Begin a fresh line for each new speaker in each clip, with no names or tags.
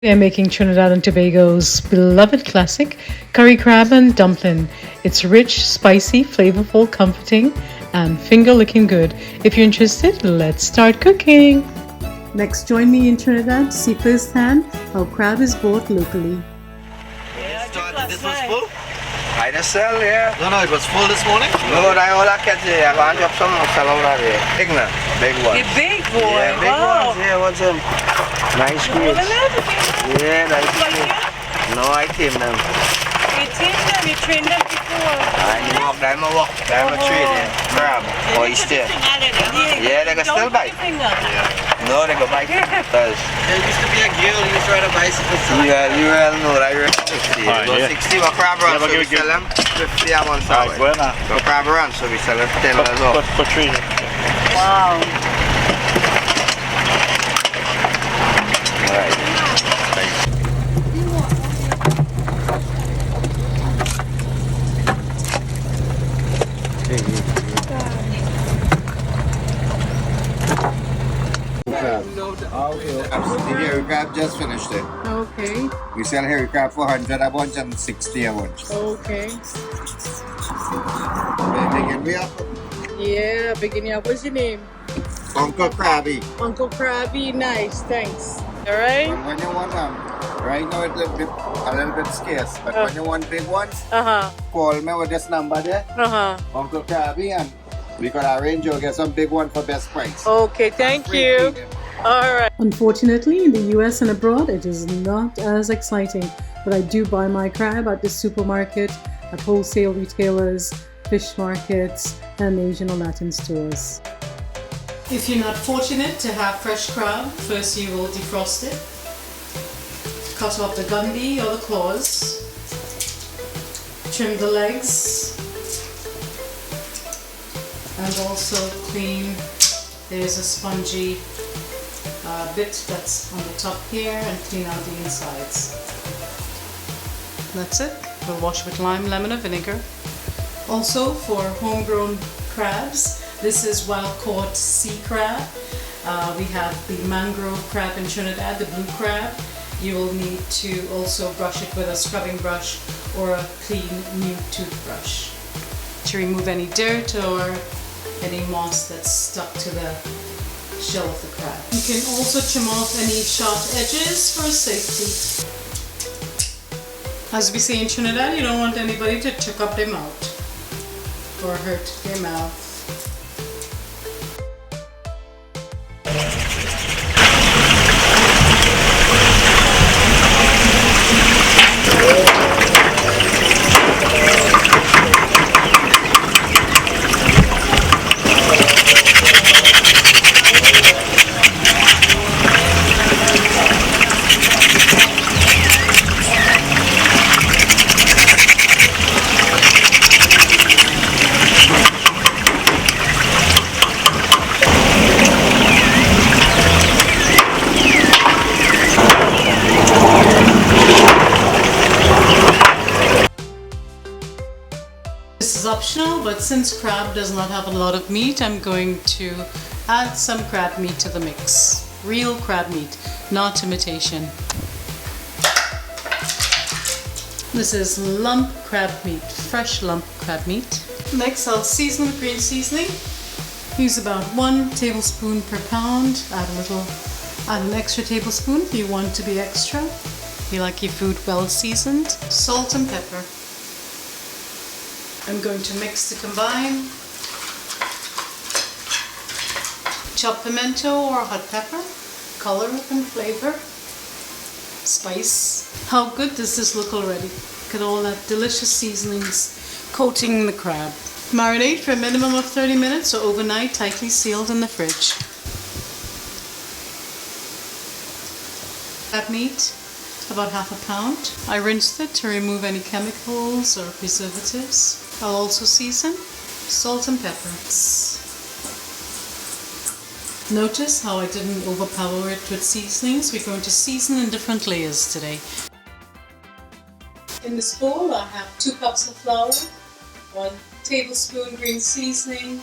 We are making Trinidad and Tobago's beloved classic, curry crab and dumpling. It's rich, spicy, flavorful, comforting, and finger-licking good. If you're interested, let's start cooking. Next, join me in Trinidad to see firsthand how crab is bought locally.
This was full?
I just sell, yeah.
No, it was full this morning?
No, I all I catch it. I want to drop some sell out there. Big one. Big one.
The big boy.
Yeah, big
wow.
ones. Yeah, what's them? Nice squeeze. Yeah, nice squeeze. No, I tame them.
You teach them, you train them before.
I walk, I'm a walk. I'm a trade, yeah. Crab, oyster. Yeah, they can still bite. No, they can bite. Because
There used to be a girl who used to ride a bicycle.
you well know that you're 60.
Alright,
Go
yeah.
60 for crab run,
Yeah,
so
but
we
give-
sell them 50 a month.
Alright, well now.
For crab run, so we sell it for $10 off.
For Trini.
Wow.
Alright. The hairy crab just finished it.
Okay,
We sell hairy crab for 100 a bunch and 60 a bunch.
okay.
Picking me up,
Yeah, beginning up. What's your name?
Uncle Krabby.
Uncle Krabby. Nice, thanks. All right.
When you want them, right now it's a little bit scarce, but when you want big ones,
Uh-huh,
call me with this number there,
uh-huh.
Uncle Krabby, and we could arrange you get some big one for best price.
Okay, thank you. All right. Unfortunately, in the US and abroad, it is not as exciting, but I do buy my crab at the supermarket, at wholesale retailers, fish markets, and Asian or Latin stores. If you're not fortunate to have fresh crab, first you will defrost it, cut off the gumby or the claws, trim the legs, and also clean. There's a spongy bit that's on the top here, and clean out the insides. That's it. We'll wash with lime, lemon, and vinegar. Also, for homegrown crabs, this is wild caught sea crab. We have the mangrove crab in Trinidad, the blue crab. You will need to also brush it with a scrubbing brush or a clean new toothbrush to remove any dirt or any moss that's stuck to the shell of the crab. You can also trim off any sharp edges for safety. As we say in Trinidad, you don't want anybody to choke up their mouth or hurt their mouth. This is optional, but since crab does not have a lot of meat, I'm going to add some crab meat to the mix. Real crab meat, not imitation. This is lump crab meat, fresh lump crab meat. Next, I'll season with green seasoning. Use about 1 tablespoon per pound. Add an extra tablespoon if you want to be extra. You like your food well seasoned. Salt and pepper. I'm going to mix to combine. Chopped pimento or hot pepper, color and flavor, spice. How good does this look already? Look at all that delicious seasonings coating the crab. Marinate for a minimum of 30 minutes or overnight, tightly sealed in the fridge. Crab meat, about half a pound. I rinsed it to remove any chemicals or preservatives. I'll also season, salt and pepper. Notice how I didn't overpower it with seasonings. We're going to season in different layers today. In this bowl I have 2 cups of flour, 1 tablespoon green seasoning,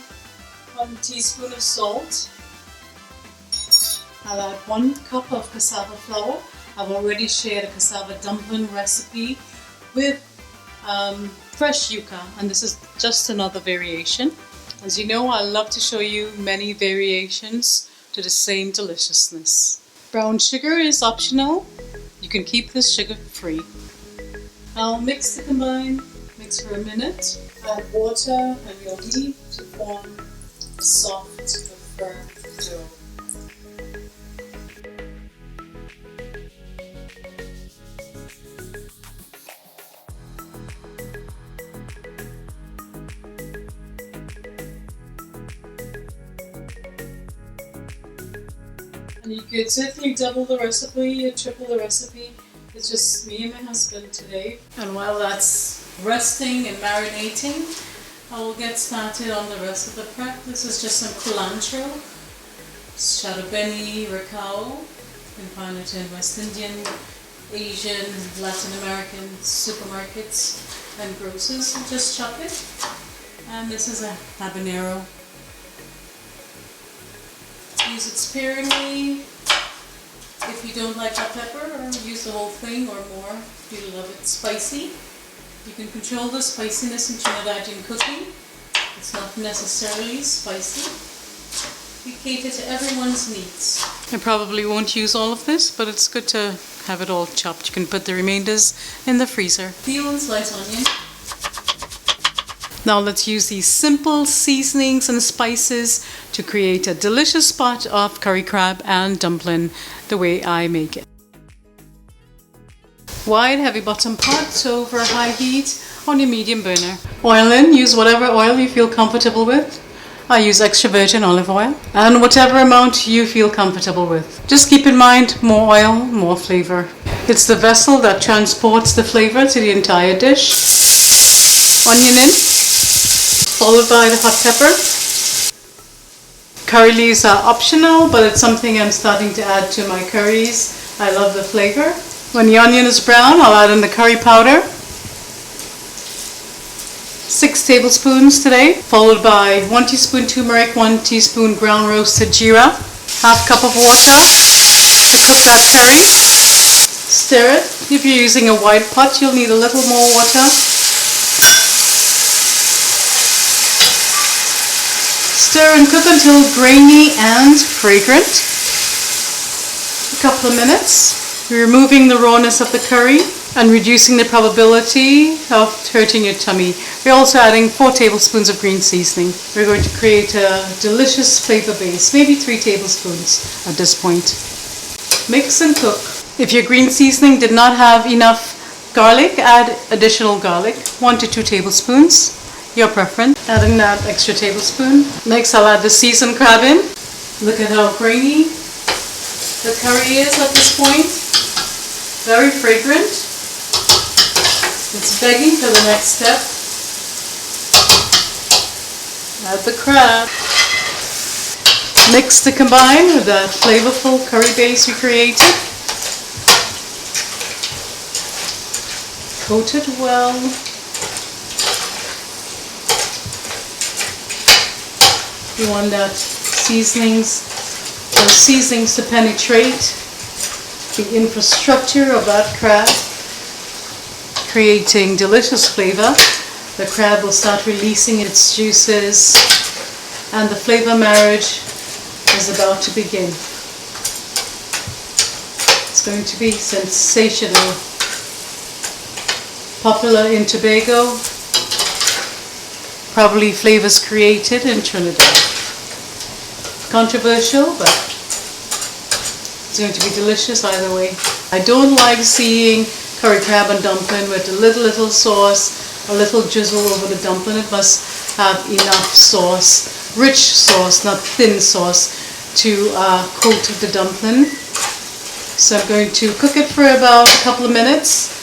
1 teaspoon of salt. I'll add 1 cup of cassava flour, I've already shared a cassava dumpling recipe with fresh yuca, and this is just another variation. As you know, I love to show you many variations to the same deliciousness. Brown sugar is optional. You can keep this sugar free. I'll mix to combine, mix for a minute, add water, and you'll need to form a soft, firm dough. And you could certainly double the recipe or triple the recipe. It's just me and my husband today. And while that's resting and marinating, I will get started on the rest of the prep. This is just some culantro, shadobeni, recao. You can find it in West Indian, Asian, Latin American supermarkets and grocers. I'll just chop it. And this is a habanero. Use it sparingly. If you don't like hot pepper, or use the whole thing or more if you love it spicy. You can control the spiciness in Trinidadian cooking. It's not necessarily spicy. We cater to everyone's needs. I probably won't use all of this, but it's good to have it all chopped. You can put the remainders in the freezer. Peel and slice onion. Now let's use these simple seasonings and spices to create a delicious pot of curry crab and dumpling the way I make it. Wide heavy bottom pot over high heat on your medium burner. Oil in, use whatever oil you feel comfortable with. I use extra virgin olive oil and whatever amount you feel comfortable with. Just keep in mind, more oil, more flavor. It's the vessel that transports the flavor to the entire dish. Onion in, followed by the hot pepper. Curry leaves are optional, but it's something I'm starting to add to my curries. I love the flavor. When the onion is brown, I'll add in the curry powder. 6 tablespoons today, followed by 1 teaspoon turmeric, 1 teaspoon ground roasted jeera, half cup of water to cook that curry. Stir it. If you're using a wide pot, you'll need a little more water. Stir and cook until grainy and fragrant. A couple of minutes. Removing the rawness of the curry and reducing the probability of hurting your tummy. We're also adding 4 tablespoons of green seasoning. We're going to create a delicious flavor base, maybe 3 tablespoons at this point. Mix and cook. If your green seasoning did not have enough garlic, add additional garlic, 1 to 2 tablespoons. Your preference. Adding that extra tablespoon. Next, I'll add the seasoned crab in. Look at how grainy the curry is at this point. Very fragrant. It's begging for the next step. Add the crab. Mix to combine with that flavorful curry base we created. Coat it well. You want those seasonings to penetrate the infrastructure of that crab, creating delicious flavor. The crab will start releasing its juices and the flavor marriage is about to begin. It's going to be sensational. Popular in Tobago, probably flavors created in Trinidad. Controversial, but it's going to be delicious either way. I don't like seeing curry crab and dumpling with a little sauce, a little drizzle over the dumpling. It must have enough sauce, rich sauce, not thin sauce, to coat the dumpling. So I'm going to cook it for about a couple of minutes.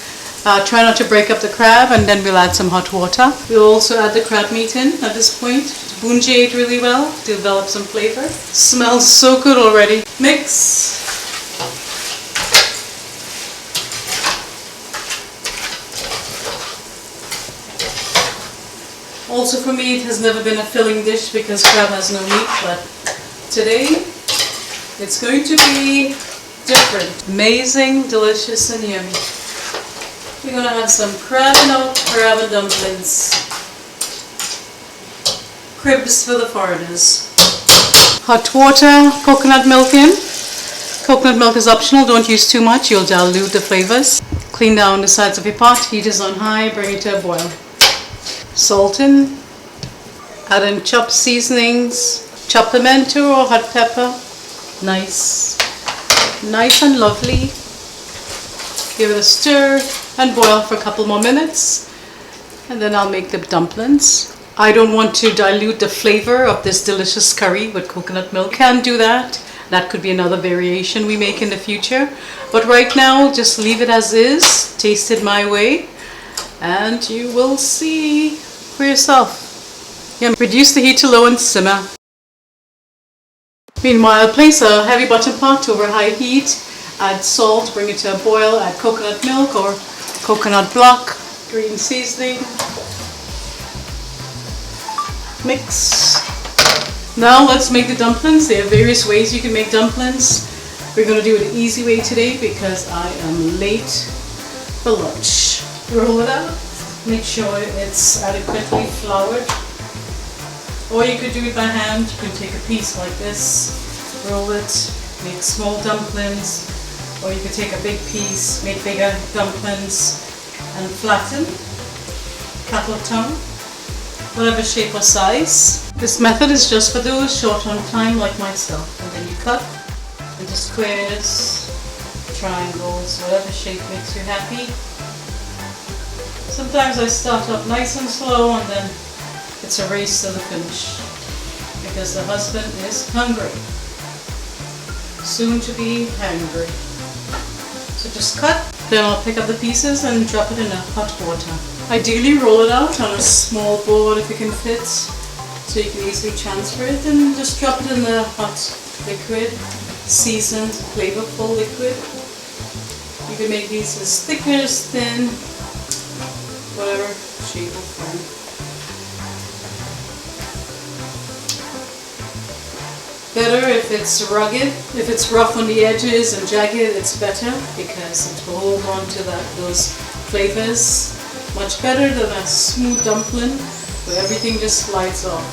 Try not to break up the crab, and then we'll add some hot water. We'll also add the crab meat in at this point to bunjay it really well, to develop some flavor. Smells so good already. Mix. Also for me, it has never been a filling dish because crab has no meat, but today it's going to be different. Amazing, delicious, and yummy. We're gonna have some crab and dumplings. Cribs for the foreigners. Hot water, coconut milk in. Coconut milk is optional, don't use too much, you'll dilute the flavors. Clean down the sides of your pot, heat is on high, bring it to a boil. Salt in. Add in chopped seasonings, chopped pimento or hot pepper. Nice and lovely. Give it a stir and boil for a couple more minutes. And then I'll make the dumplings. I don't want to dilute the flavor of this delicious curry with coconut milk. Can't do that. That could be another variation we make in the future. But right now, just leave it as is. Taste it my way. And you will see for yourself. Reduce the heat to low and simmer. Meanwhile, place a heavy bottom pot over high heat. Add salt, bring it to a boil. Add coconut milk or coconut block. Green seasoning. Mix. Now let's make the dumplings. There are various ways you can make dumplings. We're going to do it the easy way today because I am late for lunch. Roll it out. Make sure it's adequately floured. Or you could do it by hand. You can take a piece like this, roll it, make small dumplings. Or you could take a big piece, make bigger dumplings and flatten. Cattle tongue. Whatever shape or size. This method is just for those short on time like myself. And then you cut into squares, triangles, whatever shape makes you happy. Sometimes I start up nice and slow and then it's a race to the finish. Because the husband is hungry. Soon to be hungry. So just cut. Then I'll pick up the pieces and drop it in a hot water. Ideally roll it out on a small board if you can fit, so you can easily transfer it, and just drop it in the hot liquid, seasoned, flavorful liquid. You can make these as thick or as thin, whatever shape or form. Better if it's rugged. If it's rough on the edges and jagged, it's better because it will hold on to those flavors. Much better than a smooth dumpling where everything just slides off.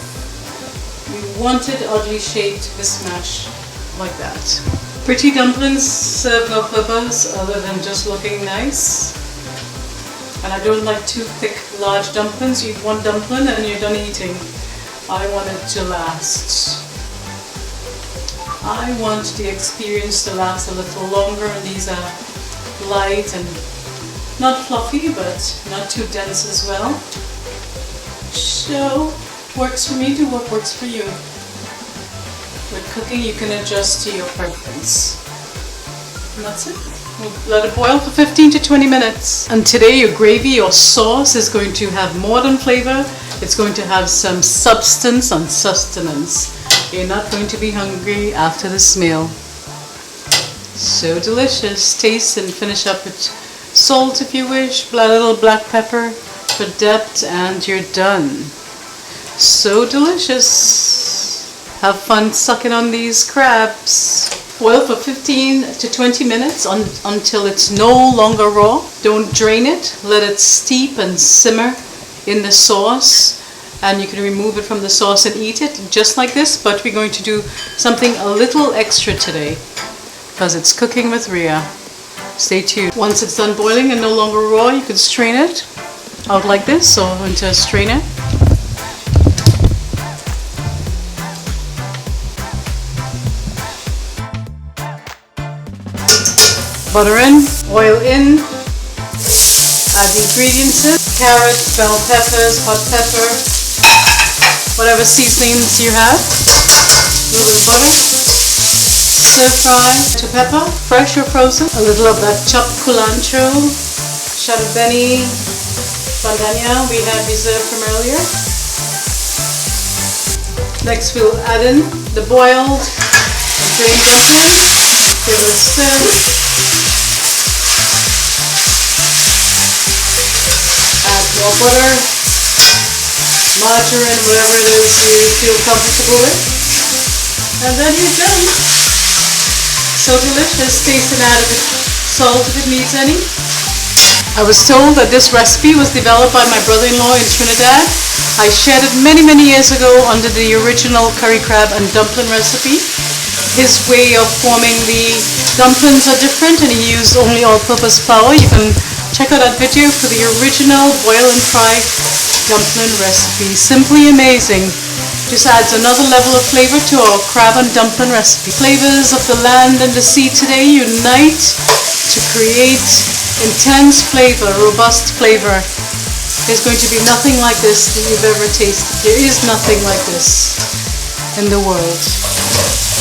You want it oddly shaped, mismatched like that. Pretty dumplings serve no purpose other than just looking nice. And I don't like too thick, large dumplings. You eat one dumpling and you're done eating. I want it to last. I want the experience to last a little longer, and these are light and not fluffy, but not too dense as well. So, works for me, do what works for you. With cooking, you can adjust to your preference. And that's it. We'll let it boil for 15 to 20 minutes. And today your gravy or sauce is going to have more than flavor. It's going to have some substance and sustenance. You're not going to be hungry after this meal. So delicious. Taste and finish up with salt if you wish, a little black pepper for depth, and you're done. So delicious. Have fun sucking on these crabs. Boil for 15 to 20 minutes until it's no longer raw. Don't drain it. Let it steep and simmer in the sauce. And you can remove it from the sauce and eat it just like this, but we're going to do something a little extra today because it's cooking with Rhea. Stay tuned. Once it's done boiling and no longer raw, you can strain it out like this or into a strainer. Butter in, oil in, add the ingredients in, carrot, bell peppers, hot pepper, whatever seasonings you have, a little bit of butter, stir fry to pepper, fresh or frozen, a little of that chopped culantro, shado beni, bandania we had reserved from earlier. Next we'll add in the boiled and drained dumplings, give it a stir. Add more butter, margarine, whatever it is you feel comfortable with, and then you're done. So delicious. Taste and add a bit salt if it needs any. I was told that this recipe was developed by my brother-in-law in Trinidad. I shared it many years ago under the original curry crab and dumpling recipe. His way of forming the dumplings are different and he used only all-purpose flour. You can check out that video for the original boil and fry dumpling recipe. Simply amazing. Just adds another level of flavor to our crab and dumpling recipe. Flavors of the land and the sea today unite to create intense flavor, robust flavor. There's going to be nothing like this that you've ever tasted. There is nothing like this in the world.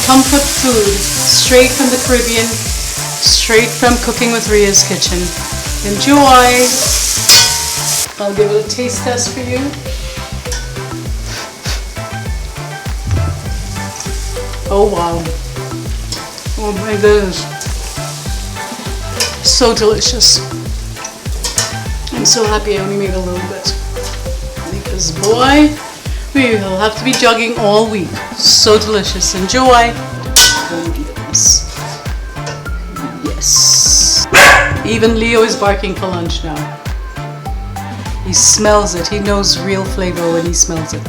Comfort food, straight from the Caribbean, straight from Cooking with Ria's kitchen. Enjoy! I'll give it a taste test for you. Oh wow. Oh my goodness. So delicious. I'm so happy I only made a little bit. Because boy, we will have to be jogging all week. So delicious. Enjoy. Oh yes. Yes. Even Leo is barking for lunch now. He smells it. He knows real flavor when he smells it.